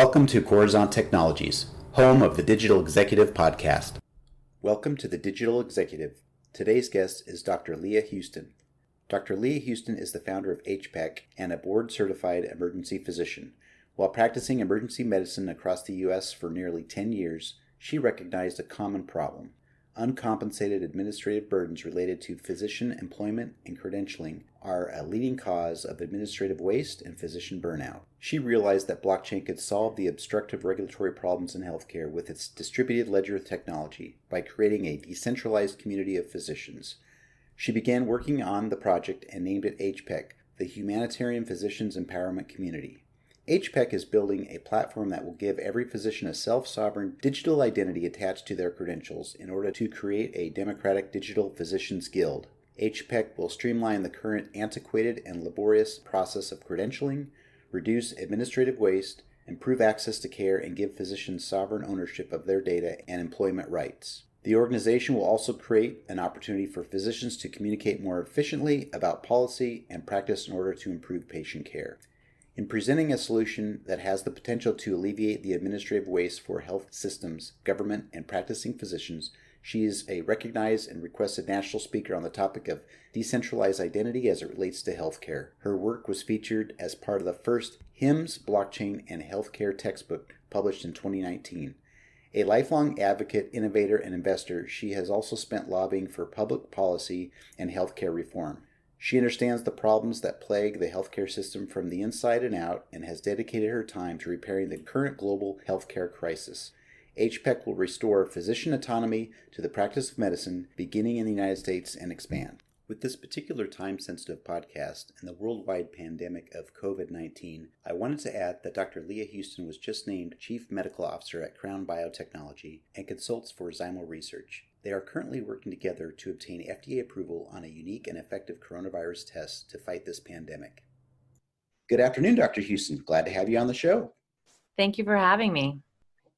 Welcome to Coruzant Technologies, home of the Digital Executive Podcast. Welcome to the Digital Executive. Today's guest is Dr. Leah Houston. Dr. Leah Houston is the founder of HPEC and a board-certified emergency physician. While practicing emergency medicine across the U.S. for nearly 10 years, she recognized a common problem. Uncompensated administrative burdens related to physician employment and credentialing are a leading cause of administrative waste and physician burnout. She realized that blockchain could solve the obstructive regulatory problems in healthcare with its distributed ledger technology by creating a decentralized community of physicians. She began working on the project and named it HPEC, the Humanitarian Physicians Empowerment Community. HPEC is building a platform that will give every physician a self-sovereign digital identity attached to their credentials in order to create a democratic digital physicians guild. HPEC will streamline the current antiquated and laborious process of credentialing, reduce administrative waste, improve access to care, and give physicians sovereign ownership of their data and employment rights. The organization will also create an opportunity for physicians to communicate more efficiently about policy and practice in order to improve patient care. In presenting a solution that has the potential to alleviate the administrative waste for health systems, government, and practicing physicians, she is a recognized and requested national speaker on the topic of decentralized identity as it relates to healthcare. Her work was featured as part of the first HIMSS Blockchain and Healthcare textbook published in 2019. A lifelong advocate, innovator, and investor, she has also spent lobbying for public policy and healthcare reform. She understands the problems that plague the healthcare system from the inside and out and has dedicated her time to repairing the current global healthcare crisis. HPEC will restore physician autonomy to the practice of medicine, beginning in the United States, and expand. With this particular time-sensitive podcast and the worldwide pandemic of COVID-19, I wanted to add that Dr. Leah Houston was just named Chief Medical Officer at Crown Biotechnology and consults for Zymo Research. They are currently working together to obtain FDA approval on a unique and effective coronavirus test to fight this pandemic. Good afternoon, Dr. Houston. Glad to have you on the show. Thank you for having me.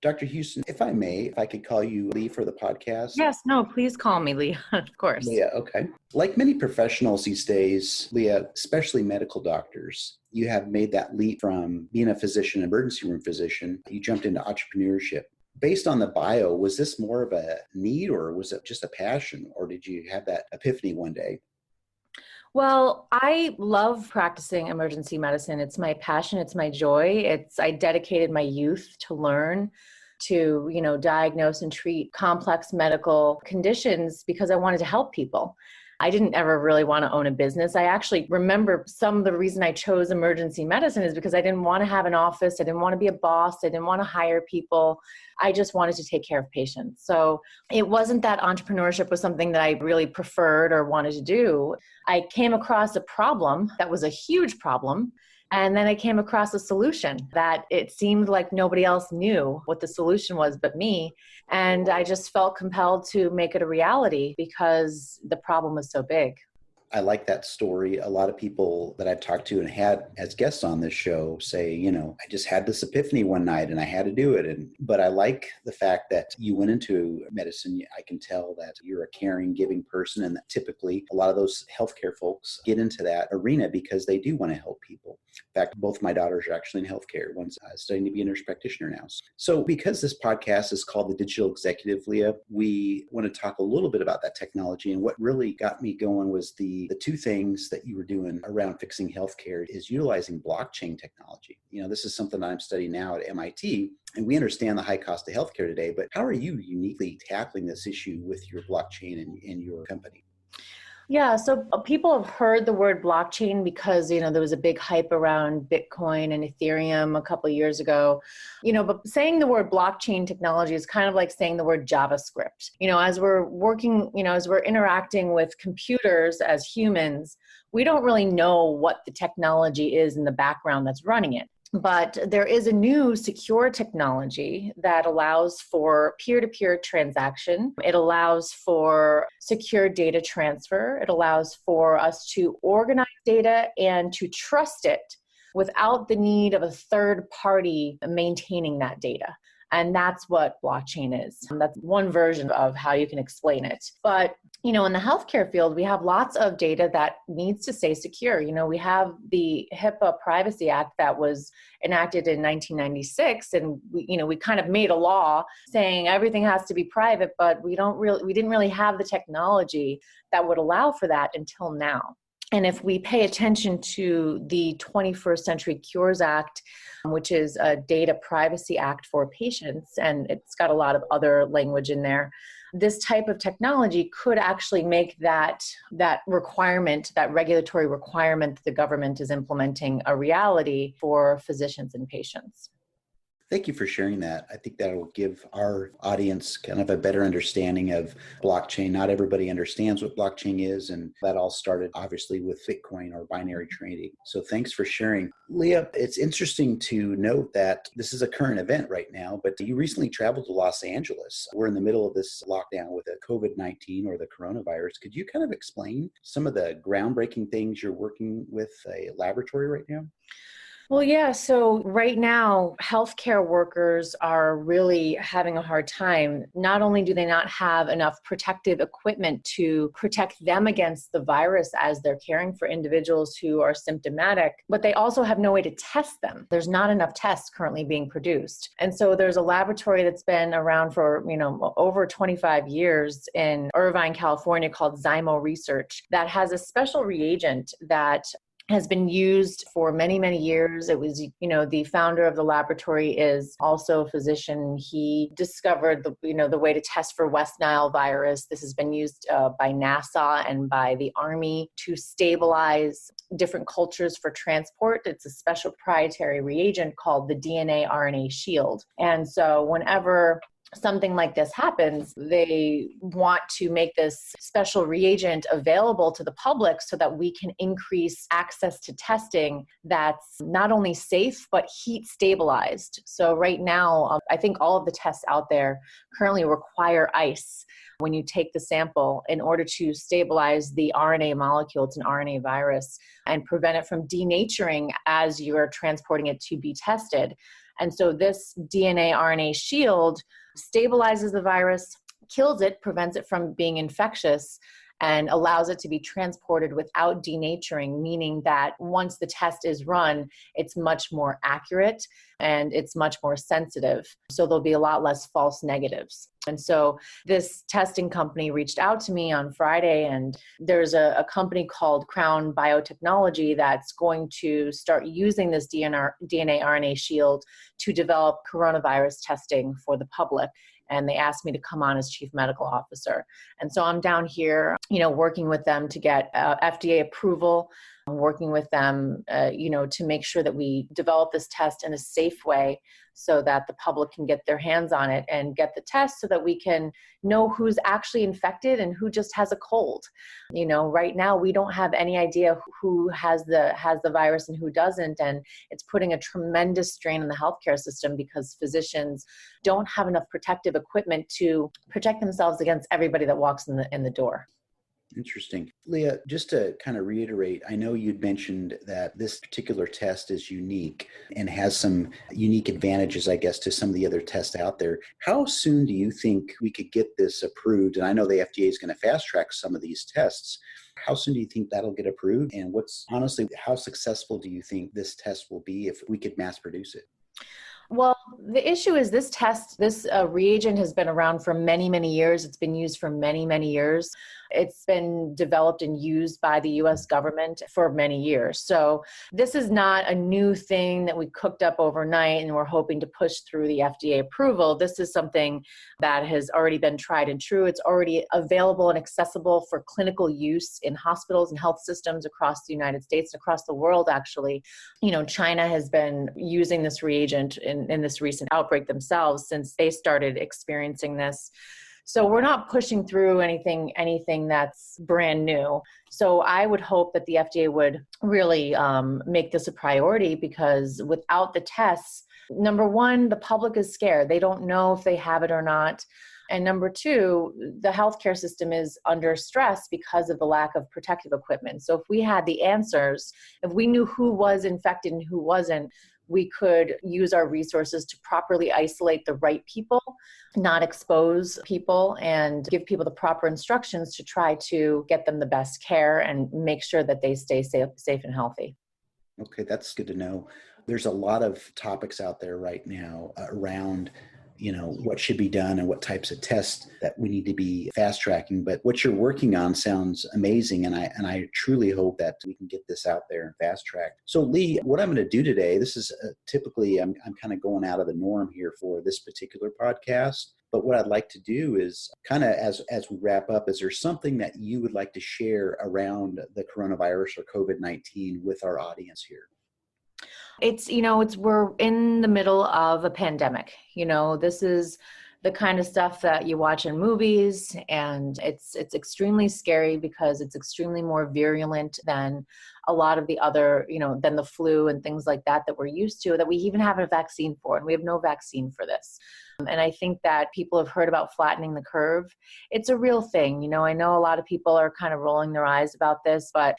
Dr. Houston, if I may, if I could call you Lee for the podcast? Yes, no, please call me Leah, of course. Leah, okay. Like many professionals these days, Leah, especially medical doctors, you have made that leap from being a physician, emergency room physician, you jumped into entrepreneurship. Based on the bio, was this more of a need or was it just a passion, or did you have that epiphany one day? Well, I love practicing emergency medicine. It's my passion. It's my joy. I dedicated my youth to learn, to, diagnose and treat complex medical conditions because I wanted to help people. I didn't ever really want to own a business. I actually remember some of the reason I chose emergency medicine is because I didn't want to have an office. I didn't want to be a boss. I didn't want to hire people. I just wanted to take care of patients. So it wasn't that entrepreneurship was something that I really preferred or wanted to do. I came across a problem that was a huge problem. And then I came across a solution that it seemed like nobody else knew what the solution was but me. And I just felt compelled to make it a reality because the problem was so big. I like that story. A lot of people that I've talked to and had as guests on this show say, I just had this epiphany one night and I had to do it. But I like the fact that you went into medicine. I can tell that you're a caring, giving person, and that typically a lot of those healthcare folks get into that arena because they do want to help people. In fact, both my daughters are actually in healthcare. One's studying to be a nurse practitioner now. So because this podcast is called The Digital Executive, Leah, we want to talk a little bit about that technology. And what really got me going was the two things that you were doing around fixing healthcare is utilizing blockchain technology. This is something I'm studying now at MIT, and we understand the high cost of healthcare today, but how are you uniquely tackling this issue with your blockchain and your company? Yeah, so people have heard the word blockchain because, there was a big hype around Bitcoin and Ethereum a couple of years ago, but saying the word blockchain technology is kind of like saying the word JavaScript. As we're working, as we're interacting with computers as humans, we don't really know what the technology is in the background that's running it. But there is a new secure technology that allows for peer-to-peer transaction. It allows for secure data transfer. It allows for us to organize data and to trust it without the need of a third party maintaining that data. And that's what blockchain is. That's one version of how you can explain it. But, in the healthcare field, we have lots of data that needs to stay secure. We have the HIPAA Privacy Act that was enacted in 1996. And we kind of made a law saying everything has to be private, but we didn't really have the technology that would allow for that until now. And if we pay attention to the 21st Century Cures Act, which is a data privacy act for patients, and it's got a lot of other language in there, this type of technology could actually make that requirement, that regulatory requirement that the government is implementing, a reality for physicians and patients. Thank you for sharing that. I think that will give our audience kind of a better understanding of blockchain. Not everybody understands what blockchain is, and that all started obviously with Bitcoin or binary trading. So thanks for sharing. Leah, it's interesting to note that this is a current event right now, but you recently traveled to Los Angeles. We're in the middle of this lockdown with the COVID-19 or the coronavirus. Could you kind of explain some of the groundbreaking things you're working with a laboratory right now? Well, yeah. So right now, healthcare workers are really having a hard time. Not only do they not have enough protective equipment to protect them against the virus as they're caring for individuals who are symptomatic, but they also have no way to test them. There's not enough tests currently being produced. And so there's a laboratory that's been around for, over 25 years in Irvine, California called Zymo Research that has a special reagent that has been used for many, many years. It was, the founder of the laboratory is also a physician. He discovered the way to test for West Nile virus. This has been used by NASA and by the Army to stabilize different cultures for transport. It's a special proprietary reagent called the DNA RNA shield. And so whenever something like this happens, they want to make this special reagent available to the public so that we can increase access to testing that's not only safe, but heat stabilized. So right now, I think all of the tests out there currently require ice when you take the sample in order to stabilize the RNA molecule. It's an RNA virus, and prevent it from denaturing as you're transporting it to be tested. And so this DNA RNA shield stabilizes the virus, kills it, prevents it from being infectious, and allows it to be transported without denaturing, meaning that once the test is run, it's much more accurate and it's much more sensitive. So there'll be a lot less false negatives. And so this testing company reached out to me on Friday, and there's a company called Crown Biotechnology that's going to start using this DNA RNA shield to develop coronavirus testing for the public. And they asked me to come on as chief medical officer. And so I'm down here, working with them to get FDA approval. I'm working with them, to make sure that we develop this test in a safe way so that the public can get their hands on it and get the test so that we can know who's actually infected and who just has a cold. Right now we don't have any idea who has the virus and who doesn't. And it's putting a tremendous strain on the healthcare system because physicians don't have enough protective equipment to protect themselves against everybody that walks in the door. Interesting. Leah, just to kind of reiterate, I know you'd mentioned that this particular test is unique and has some unique advantages, I guess, to some of the other tests out there. How soon do you think we could get this approved? And I know the FDA is going to fast track some of these tests. How soon do you think that'll get approved? And how successful do you think this test will be if we could mass produce it? Well, the issue is this reagent has been around for many, many years. It's been used for many, many years. It's been developed and used by the U.S. government for many years. So this is not a new thing that we cooked up overnight and we're hoping to push through the FDA approval. This is something that has already been tried and true. It's already available and accessible for clinical use in hospitals and health systems across the United States and across the world, actually. China has been using this reagent in this recent outbreak themselves since they started experiencing this. So we're not pushing through anything that's brand new. So I would hope that the FDA would really make this a priority, because without the tests, number one, the public is scared. They don't know if they have it or not. And number two, the healthcare system is under stress because of the lack of protective equipment. So if we had the answers, if we knew who was infected and who wasn't, we could use our resources to properly isolate the right people, not expose people, and give people the proper instructions to try to get them the best care and make sure that they stay safe and healthy. Okay, that's good to know. There's a lot of topics out there right now around, what should be done and what types of tests that we need to be fast tracking. But what you're working on sounds amazing, and I truly hope that we can get this out there and fast track. So, Lee, what I'm going to do today, this is typically I'm kind of going out of the norm here for this particular podcast. But what I'd like to do is kind of as we wrap up, is there something that you would like to share around the coronavirus or COVID-19 with our audience here? We're in the middle of a pandemic. This is the kind of stuff that you watch in movies, and it's extremely scary because it's extremely more virulent than a lot of the other, than the flu and things like that we're used to, that we even have a vaccine for, and we have no vaccine for this. And I think that people have heard about flattening the curve. It's a real thing. I know a lot of people are kind of rolling their eyes about this, but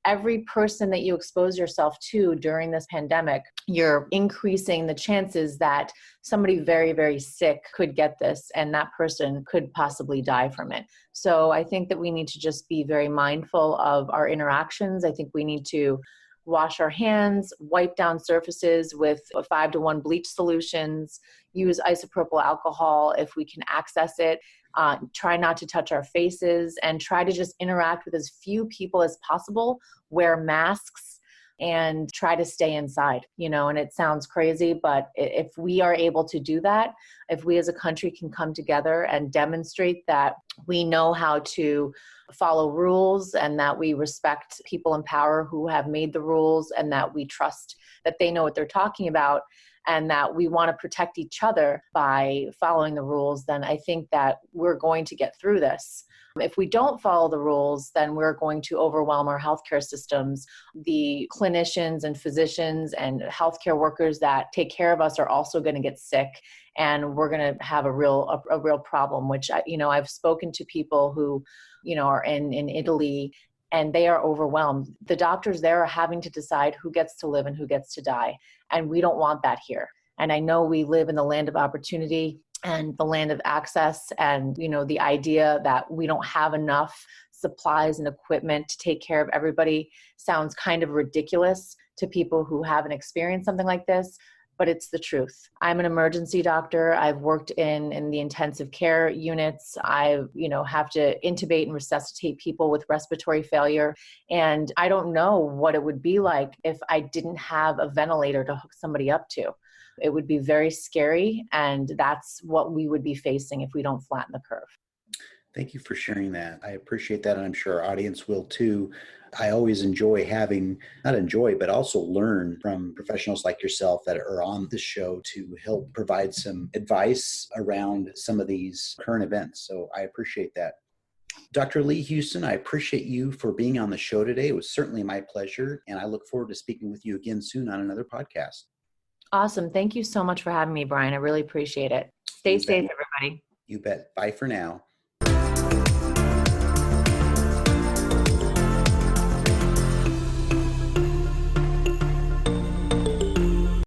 every person that you expose yourself to during this pandemic, you're increasing the chances that somebody very, very sick could get this, and that person could possibly die from it. So I think that we need to just be very mindful of our interactions. I think we need to wash our hands, wipe down surfaces with 5-to-1 bleach solutions, use isopropyl alcohol if we can access it. Try not to touch our faces, and try to just interact with as few people as possible, wear masks, and try to stay inside, and it sounds crazy, but if we are able to do that, if we as a country can come together and demonstrate that we know how to follow rules and that we respect people in power who have made the rules, and that we trust that they know what they're talking about, and that we want to protect each other by following the rules, then I think that we're going to get through this. If we don't follow the rules, then we're going to overwhelm our healthcare systems. The clinicians and physicians and healthcare workers that take care of us are also going to get sick, and we're going to have a real problem, which I've spoken to people who are in Italy, and they are overwhelmed. The doctors there are having to decide who gets to live and who gets to die. And we don't want that here. And I know we live in the land of opportunity and the land of access, and the idea that we don't have enough supplies and equipment to take care of everybody sounds kind of ridiculous to people who haven't experienced something like this, but it's the truth. I'm an emergency doctor. I've worked in the intensive care units. I have to intubate and resuscitate people with respiratory failure, and I don't know what it would be like if I didn't have a ventilator to hook somebody up to. It would be very scary, and that's what we would be facing if we don't flatten the curve. Thank you for sharing that. I appreciate that, and I'm sure our audience will too. I always enjoy but also learn from professionals like yourself that are on this show to help provide some advice around some of these current events. So I appreciate that. Dr. Leah Houston, I appreciate you for being on the show today. It was certainly my pleasure, and I look forward to speaking with you again soon on another podcast. Awesome. Thank you so much for having me, Brian. I really appreciate it. Stay safe, everybody. You bet. Bye for now.